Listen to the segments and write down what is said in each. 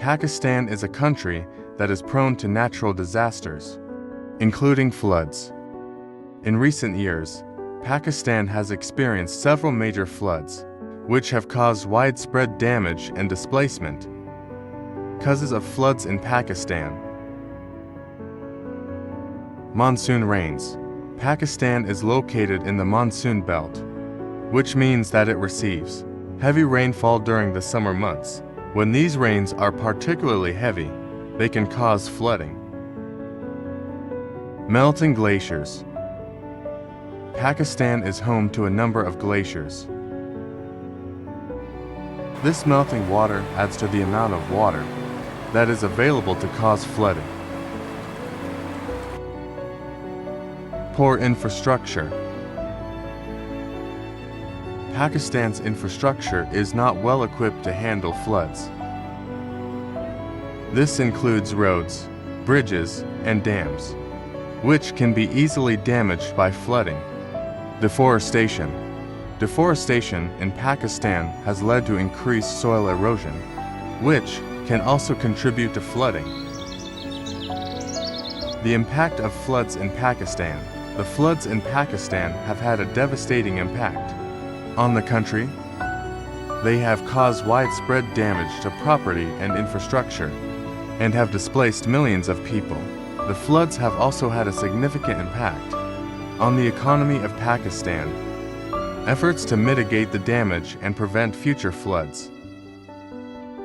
Pakistan is a country that is prone to natural disasters, including floods. In recent years, Pakistan has experienced several major floods, which have caused widespread damage and displacement. Causes of floods in Pakistan. Monsoon rains. Pakistan is located in the monsoon belt, which means that it receives heavy rainfall during the summer months. When these rains are particularly heavy, they can cause flooding. Melting glaciers. Pakistan is home to a number of glaciers. This melting water adds to the amount of water that is available to cause flooding. Poor infrastructure. Pakistan's infrastructure is not well equipped to handle floods. This includes roads, bridges, and dams, which can be easily damaged by flooding. Deforestation. Deforestation in Pakistan has led to increased soil erosion, which can also contribute to flooding. The impact of floods in Pakistan. The floods in Pakistan have had a devastating impact on the country. They have caused widespread damage to property and infrastructure and have displaced millions of people. The floods have also had a significant impact on the economy of Pakistan. Efforts to mitigate the damage and prevent future floods.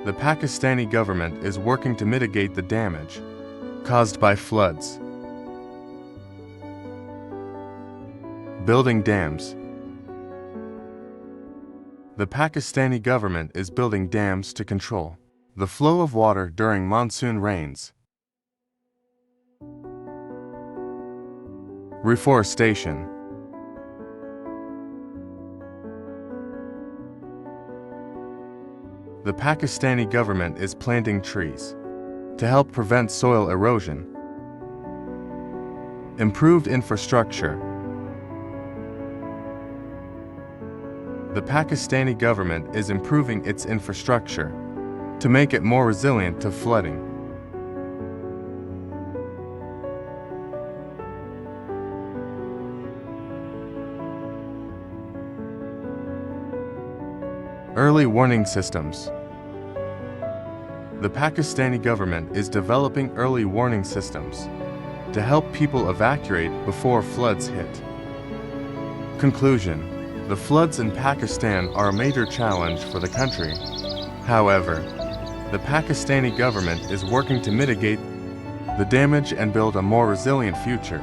The Pakistani government is working to mitigate the damage caused by floods. Building dams. The Pakistani government is building dams to control the flow of water during monsoon rains. Reforestation. The Pakistani government is planting trees to help prevent soil erosion. Improved infrastructure. The Pakistani government is improving its infrastructure to make it more resilient to flooding. Early warning systems. The Pakistani government is developing early warning systems to help people evacuate before floods hit. Conclusion. The floods in Pakistan are a major challenge for the country. However, the Pakistani government is working to mitigate the damage and build a more resilient future.